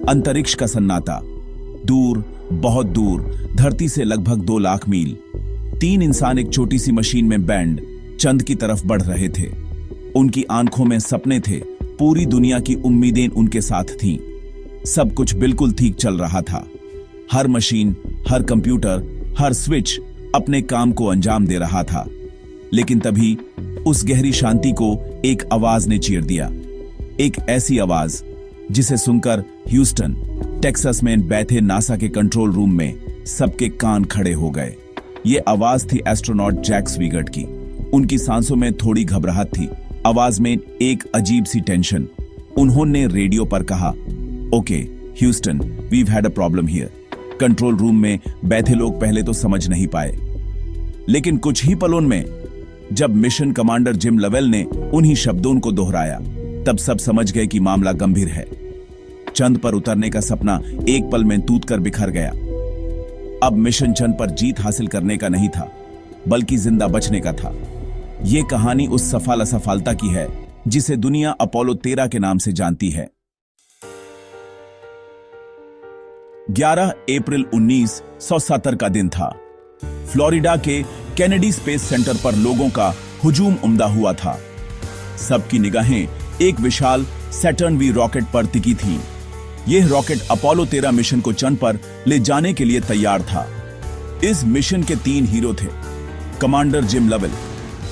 अंतरिक्ष का सन्नाटा, दूर, बहुत दूर, धरती से लगभग 2 लाख मील 3 इंसान एक छोटी सी मशीन में बैंड चंद की तरफ बढ़ रहे थे। उनकी आंखों में सपने थे, पूरी दुनिया की उम्मीदें उनके साथ थीं। सब कुछ बिल्कुल ठीक चल रहा था। हर मशीन, हर कंप्यूटर, हर स्विच अपने काम को अंजाम दे रहा था। लेकिन तभी उस गहरी शांति को एक आवाज ने चीर दिया। एक ऐसी आवाज जिसे सुनकर ह्यूस्टन, टेक्सास में बैठे नासा के कंट्रोल रूम में सबके कान खड़े हो गए। ये आवाज थी एस्ट्रोनॉट जैक स्वीगर्ट की। उनकी सांसों में थोड़ी घबराहट थी, आवाज में एक अजीब सी टेंशन। उन्होंने रेडियो पर कहा, okay Houston, we've had a problem here. Control room में बैठे लोग पहले तो समझ नहीं पाए, लेकिन कुछ ही पलों में जब मिशन कमांडर जिम लवेल ने उन्हीं शब्दों को दोहराया, तब सब समझ गए कि मामला गंभीर है। चंद पर उतरने का सपना एक पल में टूट कर बिखर गया। अब मिशन चंद पर जीत हासिल करने का नहीं था, बल्कि जिंदा बचने का था। यह कहानी उस असफलता की है जिसे दुनिया अपोलो 13 के नाम से जानती है। 11 अप्रैल 1970 का दिन था। फ्लोरिडा के कैनेडी स्पेस सेंटर पर लोगों का हुजूम उमड़ा हुआ था। सबकी निगाहें एक विशाल सैटर्न वी रॉकेट पर टिकी थीं। यह रॉकेट अपोलो 13 मिशन को चंद पर ले जाने के लिए तैयार था। इस मिशन के 3 हीरो थे, commander Jim Lovell,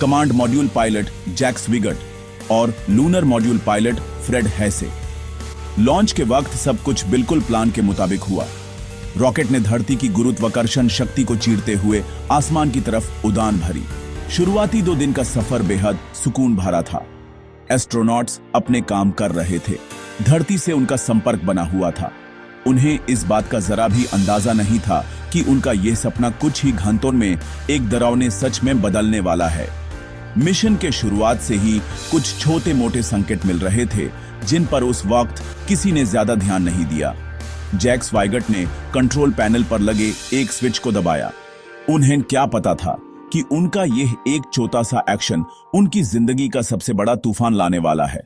command module pilot Jack Swigert और lunar module pilot Fred Haise. Launch के वक्त सब कुछ बिल्कुल प्लान के मुताबिक हुआ। रॉकेट ने धरती की गुरुत्वाकर्षण शक्ति को चीरते हुए आसमान की तरफ उड़ान भरी। शुरुआती 2 दिन का सफर बेहद सुकून भरा था। एस्ट्रोनॉट्स अपने काम कर रहे थे, धरती से उनका संपर्क बना हुआ था। उन्हें इस बात का जरा भी अंदाजा नहीं था कि उनका यह सपना कुछ ही घंटों में एक डरावने सच में बदलने वाला है। मिशन के शुरुआत से ही कुछ छोटे मोटे संकेत मिल रहे थे, जिन पर उस वक्त किसी ने ज्यादा ध्यान नहीं दिया। जैक स्वीगर्ट ने कंट्रोल पैनल पर लगे एक स्विच को दबाया। उन्हें क्या पता था कि उनका यह एक छोटा सा एक्शन उनकी जिंदगी का सबसे बड़ा तूफान लाने वाला है।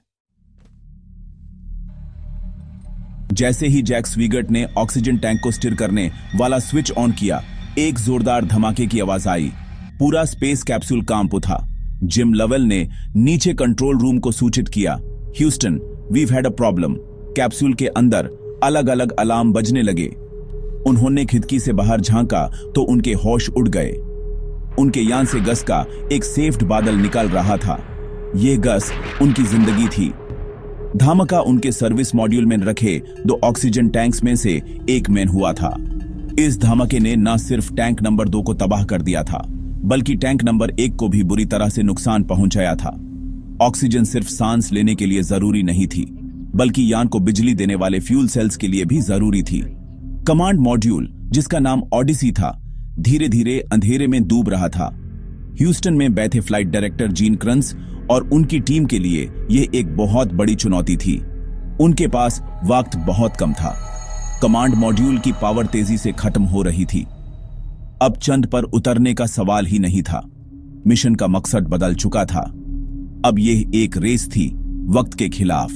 जैसे ही जैक स्वीगर्ट ने ऑक्सीजन टैंक को स्टिर करने वाला स्विच ऑन किया, एक जोरदार धमाके की आवाज आई। पूरा स्पेस कैप्सूल कांप उठा। जिम लवेल ने नीचे कंट्रोल रूम को सूचित किया, Houston, we've had a problem. Capsule के अंदर अलग अलग अलार्म बजने लगे। उन्होंने खिड़की से बाहर झांका तो उनके होश उड़ गए। उनके यान से गैस का एक सेफ्ड बादल निकल रहा था। यह गैस उनकी जिंदगी थी। धमाका उनके सर्विस मॉड्यूल में रखे 2 ऑक्सीजन टैंक्स में से एक में हुआ था। इस धमाके ने न सिर्फ टैंक नंबर 2 को तबाह कर दिया था, बल्कि टैंक नंबर 1 को भी बुरी तरह से नुकसान पहुंचाया था। ऑक्सीजन सिर्फ सांस लेने के लिए जरूरी नहीं थी, बल्कि यान को बिजली देने वाले फ्यूल सेल्स के लिए भी जरूरी थी। कमांड मॉड्यूल, जिसका नाम ओडिसी था, धीरे धीरे अंधेरे में डूब रहा था। ह्यूस्टन में बैठे फ्लाइट डायरेक्टर जीन क्रंस और उनकी टीम के लिए यह एक बहुत बड़ी चुनौती थी। उनके पास वक्त बहुत कम था। कमांड मॉड्यूल की पावर तेजी से खत्म हो रही थी। अब चंद पर उतरने का सवाल ही नहीं था। मिशन का मकसद बदल चुका था। अब यह एक रेस थी, वक्त के खिलाफ।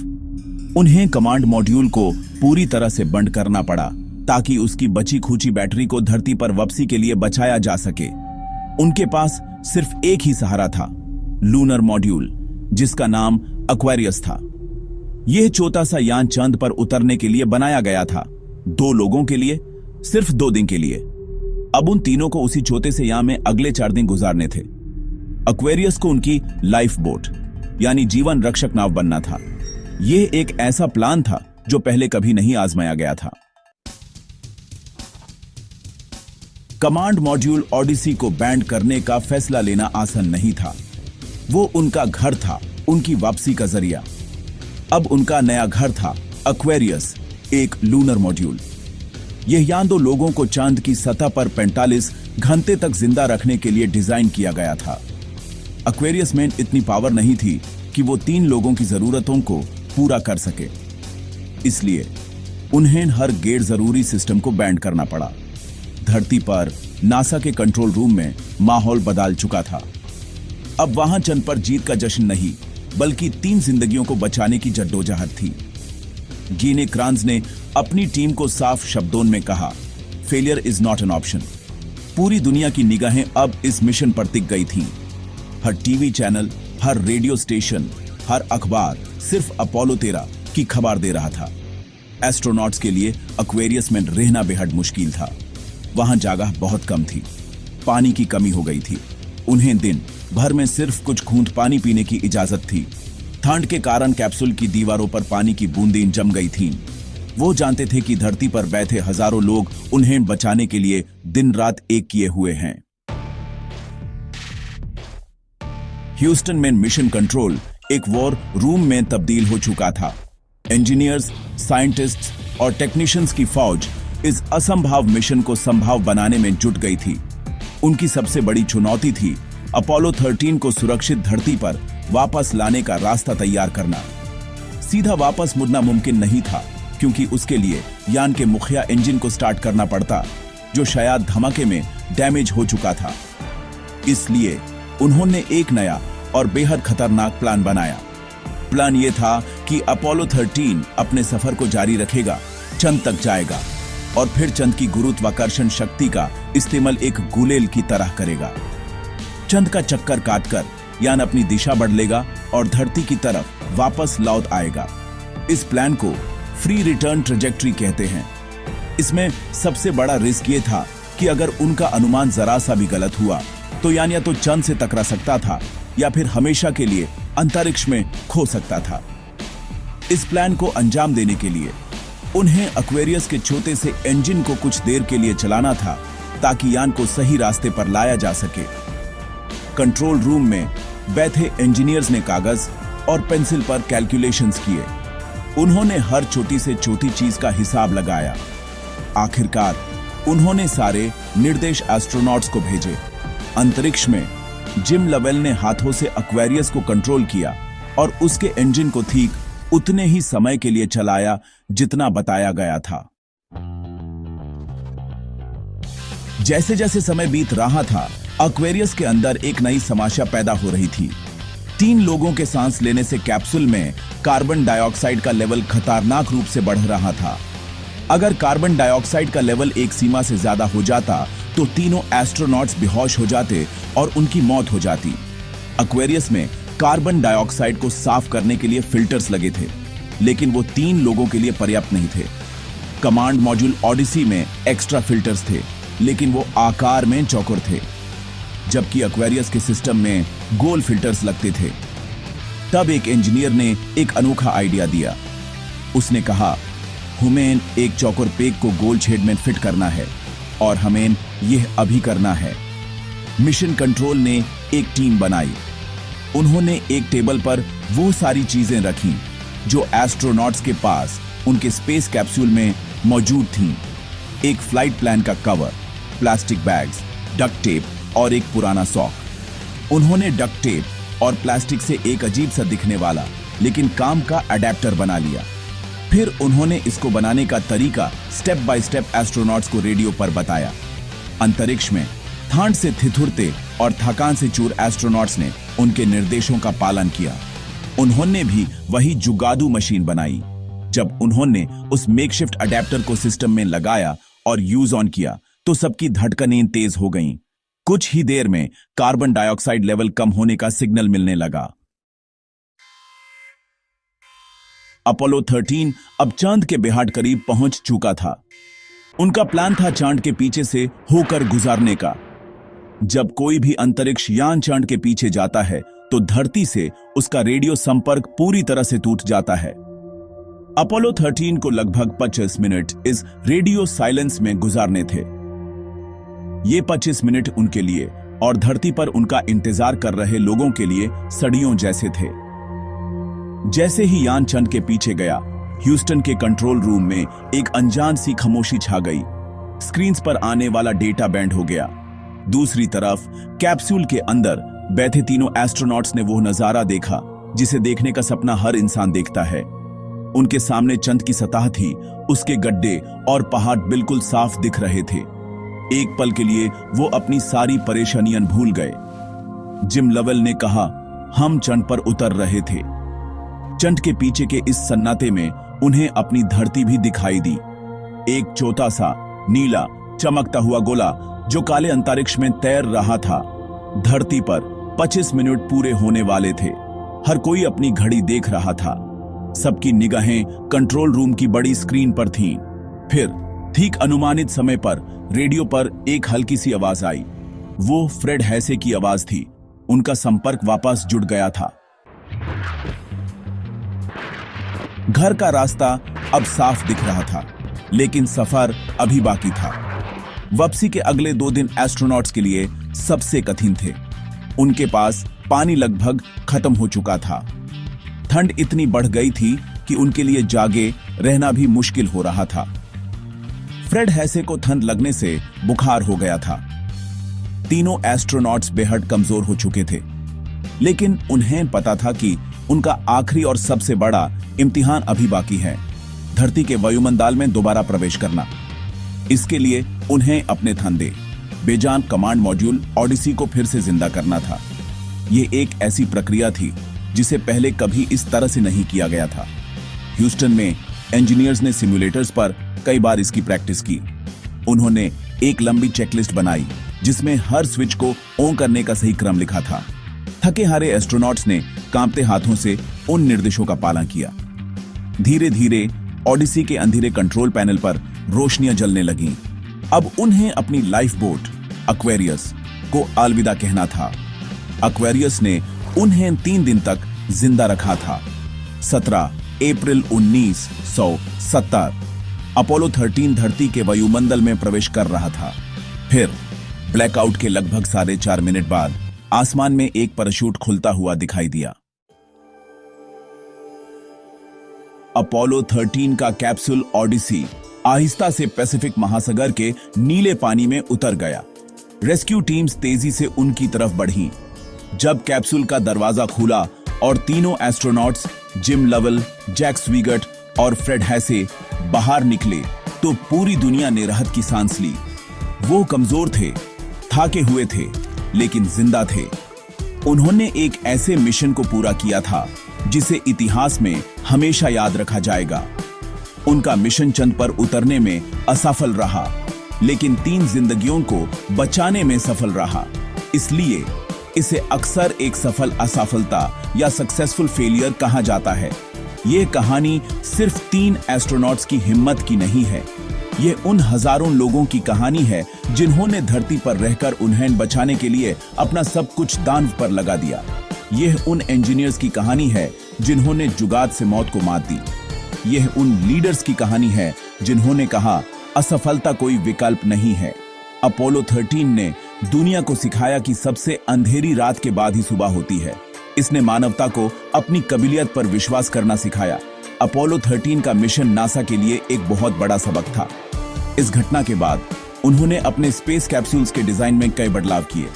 उन्हें कमांड मॉड्यूल को पूरी तरह से बंद करना पड़ा, ताकि उसकी बची खुची बैटरी को धरती पर वापसी के लिए बचाया जा सके। उनके पास सिर्फ एक ही सहारा था, लूनर मॉड्यूल, जिसका नाम एक्वेरियस था। यह छोटा सा यान चांद पर उतरने के लिए बनाया गया था, 2 लोगों के लिए, सिर्फ 2 दिन के लिए। अब उन तीनों को उसी छोटे से यान में अगले 4 दिन गुजारने थे। एक्वेरियस को उनकी लाइफ बोट, यानी जीवन रक्षक नाव बनना था। यह एक ऐसा प्लान था जो पहले कभी नहीं आजमाया गया था। कमांड मॉड्यूल ओडिसी को बैंड करने का फैसला लेना आसान नहीं था। वो उनका घर था, उनकी वापसी का जरिया। अब उनका नया घर था एक्वेरियस, एक लूनर मॉड्यूल। यह यान 2 लोगों को चांद की सतह पर 45 घंटे तक जिंदा रखने के लिए डिजाइन किया गया था। एक्वेरियस में इतनी पावर नहीं थी कि वो 3 लोगों की जरूरतों को पूरा कर सके। इसलिए उन्हें हर गैर जरूरी सिस्टम को बैंड करना पड़ा। धरती पर नासा के कंट्रोल रूम में माहौल बदल चुका था। अब वहां चंद पर जीत का जश्न नहीं, बल्कि 3 जिंदगियों को बचाने की जद्दोजहद थी। जीने क्रांस ने अपनी टीम को साफ शब्दों में कहा, failure is not an option. पूरी दुनिया की निगाहें अब इस मिशन पर टिक गई थीं। हर टीवी चैनल, हर रेडियो स्टेशन, हर अखबार सिर्फ अपोलो 13 की खबर दे रहा था। एस्ट्रोनॉट्स के लिए एक्वेरियस में रहना बेहद मुश्किल था। वहां जगह बहुत कम थी, पानी की कमी हो गई थी। उन्हें दिन भर में सिर्फ कुछ घूंट पानी पीने की इजाजत थी। ठंड के कारण कैप्सूल की दीवारों पर पानी की बूंदें जम गई थीं। वो जानते थे कि धरती पर बैठे हजारों लोग उन्हें बचाने के लिए दिन रात एक किए हुए हैं। ह्यूस्टन में मिशन कंट्रोल एक वॉर रूम में तब्दील हो चुका था। इंजीनियर्स, साइंटिस्ट्स और टेक्नीशियंस की फौज इस असंभव मिशन को संभव बनाने में जुट गई थी। उनकी सबसे बड़ी चुनौती थी अपोलो 13 को सुरक्षित धरती पर वापस लाने का रास्ता तैयार करना। सीधा वापस मुड़ना मुमकिन नहीं था, क्योंकि उसके लिए यान के मुखिया इंजन को स्टार्ट करना पड़ता, जो शायद धमाके में डैमेज हो चुका था। इसलिए उन्होंने एक नया और बेहद खतरनाक प्लान बनाया। प्लान यह था कि अपोलो 13 अपने सफर को जारी रखेगा, चंद तक जाएगा और फिर चंद की गुरुत्वाकर्षण शक्ति का इस्तेमाल एक गुलेल की तरह करेगा। चंद का चक्कर काटकर यान अपनी दिशा बदलेगा और धरती की तरफ वापस लौट आएगा। इस प्लान को फ्री रिटर्न ट्रेजेक्ट्री कहते हैं। इसमें सबसे बड़ा रिस्क ये था कि अगर उनका अनुमान जरा सा भी गलत हुआ तो यान या तो चंद से टकरा सकता था या फिर हमेशा के लिए अंतरिक्ष में खो सकता था। इस प्लान को अंजाम देने के लिए उन्हें एक्वेरियस के छोटे से इंजन को कुछ देर के लिए चलाना था, ताकि यान को सही रास्ते पर लाया जा सके। कंट्रोल रूम में बैठे इंजीनियर्स ने कागज और पेंसिल पर कैलकुलेशंस किए। उन्होंने हर छोटी से छोटी चीज का हिसाब लगाया। आखिरकार उन्होंने सारे निर्देश एस्ट्रोनॉट्स को भेजे। अंतरिक्ष में जिम लवेल ने हाथों से एक्वेरियस को कंट्रोल किया और उसके इंजन को ठीक उतने ही समय के लिए चलाया जितना बताया गया था। जैसे जैसे समय बीत रहा था, एक्वेरियस के अंदर एक नई समस्या पैदा हो रही थी। 3 लोगों के सांस लेने से कैप्सूल में कार्बन डाइऑक्साइड का लेवल खतरनाक रूप से बढ़ रहा था। अगर कार्बन डाइऑक्साइड का लेवल एक सीमा से ज्यादा हो जाता तो तीनों एस्ट्रोनॉट्स बेहोश हो जाते और उनकी मौत हो जाती। एक्वेरियस में कार्बन डाइऑक्साइड को साफ करने के लिए फिल्टर्स लगे थे, लेकिन वो 3 लोगों के लिए पर्याप्त नहीं थे। कमांड मॉड्यूल ओडिसी में एक्स्ट्रा फिल्टर्स थे, लेकिन वो आकार में चौकोर थे, जबकि एक्वेरियस के सिस्टम में गोल फिल्टर्स लगते थे। तब एक इंजीनियर ने एक अनोखा आइडिया दिया। उसने कहा, हमें एक चौकोर पेग को गोल छेद में फिट करना है और हमें यह अभी करना है। मिशन कंट्रोल ने एक टीम बनाई। उन्होंने एक टेबल पर वो सारी चीजें रखी जो एस्ट्रोनॉट्स के पास उनके स्पेस कैप्सूल में मौजूद थीं। एक फ्लाइट प्लान का cover, plastic bags, duct tape और एक पुराना सॉक। उन्होंने डक्ट टेप और प्लास्टिक से एक अजीब सा दिखने वाला लेकिन काम का अडेप्टर बना लिया। फिर उन्होंने इसको बनाने का तरीका स्टेप बाय स्टेप एस्ट्रोनॉट्स को रेडियो पर बताया। अंतरिक्ष में ठंड से ठिठुरते और थकान से चूर एस्ट्रोनॉट्स ने उनके निर्देशों का पालन किया। उन्होंने भी वही जुगादू मशीन बनाई। जब उन्होंने उस मेकशिफ्ट अडेप्टर को सिस्टम में लगाया और यूज ऑन किया तो सबकी धड़कनें तेज हो गईं। कुछ ही देर में कार्बन डाइऑक्साइड लेवल कम होने का सिग्नल मिलने लगा। अपोलो 13 अब चांद के बेहद करीब पहुंच चुका था। उनका प्लान था चांद के पीछे से होकर गुजरने का। जब कोई भी अंतरिक्ष यान चांद के पीछे जाता है तो धरती से उसका रेडियो संपर्क पूरी तरह से टूट जाता है। अपोलो 13 को लगभग 25 मिनट इस रेडियो साइलेंस में गुजारने थे। ये 25 मिनट उनके लिए और धरती पर उनका इंतजार कर रहे लोगों के लिए सदियों जैसे थे। जैसे ही यान चंद के पीछे गया, ह्यूस्टन के कंट्रोल रूम में एक अनजान सी खामोशी छा गई। स्क्रीन्स पर आने वाला डेटा बैंड हो गया। दूसरी तरफ कैप्सूल के अंदर बैठे तीनों एस्ट्रोनॉट्स ने वो नजारा देखा जिसे देखने का सपना हर इंसान देखता है। उनके सामने चंद की सतह थी, उसके गड्ढे और पहाड़ बिल्कुल साफ दिख रहे थे। एक पल के लिए वो अपनी सारी परेशानियां भूल गए। जिम लवेल ने कहा, हम चंद पर उतर रहे थे। चंद के पीछे के इस सन्नाटे में उन्हें अपनी धरती भी दिखाई दी। एक छोटा सा नीला चमकता हुआ गोला जो काले अंतरिक्ष में तैर रहा था। धरती पर 25 मिनट पूरे होने वाले थे। हर कोई अपनी घड़ी देख रहा था। सबकी निगाहें कंट्रोल रूम की बड़ी स्क्रीन पर थीं। फिर ठीक अनुमानित समय पर रेडियो पर एक हल्की सी आवाज आई। वो फ्रेड हैसे की आवाज थी। उनका संपर्क वापस जुड़ गया था। घर का रास्ता अब साफ दिख रहा था, लेकिन सफर अभी बाकी था। वापसी के अगले 2 दिन एस्ट्रोनॉट्स के लिए सबसे कठिन थे। उनके पास पानी लगभग खत्म हो चुका था। ठंड इतनी बढ़ गई थी कि उनके लिए जागे रहना भी मुश्किल हो रहा था। फ्रेड हैसे को ठंड लगने से बुखार हो गया था। तीनों एस्ट्रोनॉट्स बेहद कमजोर हो चुके थे, लेकिन उन्हें पता था कि उनका आखिरी और सबसे बड़ा इम्तिहान अभी बाकी है, धरती के वायुमंडल में दोबारा प्रवेश करना। इसके लिए उन्हें अपने ठंडे बेजान कमांड मॉड्यूल ओडिसी को फिर से जिंदा करना था। यह एक ऐसी प्रक्रिया थी जिसे पहले कभी इस तरह से नहीं किया गया था। ह्यूस्टन में इंजीनियर्स ने सिमुलेटर्स पर कई बार इसकी प्रैक्टिस की। उन्होंने एक लंबी चेकलिस्ट बनाई जिसमें हर स्विच को ऑन करने का सही क्रम लिखा था। थके हारे एस्ट्रोनॉट्स ने कांपते हाथों से उन निर्देशों का पालन किया। धीरे धीरे ओडिसी के अंधेरे कंट्रोल पैनल पर रोशनियां जलने लगीं। अब उन्हें अपनी लाइफ बोट एक्वेरियस को अलविदा कहना था। एक्वेरियस ने उन्हें 3 दिन तक जिंदा रखा था। 17 अप्रैल 1970 अपोलो 13 धरती के वायुमंडल में प्रवेश कर रहा था। फिर ब्लैकआउट के लगभग 4.5 मिनट बाद आसमान में एक पैराशूट खुलता हुआ दिखाई दिया। अपोलो 13 का कैप्सूल ओडिसी आहिस्ता से पैसिफिक महासागर के नीले पानी में उतर गया। रेस्क्यू टीम्स तेजी से उनकी तरफ बढ़ीं। जब कैप्सूल का दरवाजा खुला और तीनों astronauts gym Lovell, Jack Swigert और फ्रेड हैसे बाहर निकले तो पूरी दुनिया ने राहत की सांस ली। वो कमजोर थे, थाके हुए थे, लेकिन जिंदा थे। उन्होंने एक ऐसे मिशन को पूरा किया था जिसे इतिहास में हमेशा याद रखा जाएगा। उनका मिशन चंद पर उतरने में असफल रहा, लेकिन 3 जिंदगियों को बचाने में सफल रहा। इसलिए इसे अक्सर एक सफल असफलता या सक्सेसफुल फेलियर कहा जाता है। यह कहानी सिर्फ 3 एस्ट्रोनॉट्स की हिम्मत की नहीं है। यह उन हजारों लोगों की कहानी है जिन्होंने धरती पर रहकर उन्हें बचाने के लिए अपना सब कुछ दांव पर लगा दिया। यह उन इंजीनियर्स की कहानी है जिन्होंने जुगाड़ से मौत को मात दी। यह उन लीडर्स की कहानी है जिन्होंने कहा असफलता कोई विकल्प नहीं है। अपोलो 13 ने दुनिया को सिखाया कि सबसे अंधेरी रात के बाद ही सुबह होती है। इसने मानवता को अपनी काबिलियत पर विश्वास करना सिखाया। अपोलो 13 का मिशन नासा के लिए एक बहुत बड़ा सबक था। इस घटना के बाद उन्होंने अपने स्पेस कैप्सूल्स के डिजाइन में कई बदलाव किए।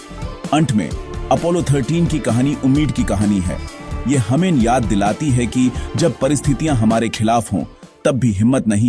अंत में अपोलो 13 की कहानी उम्मीद की कहानी है। यह हमें याद दिलाती है कि जब परिस्थितियां हमारे खिलाफ हों, तब भी हिम्मत नहीं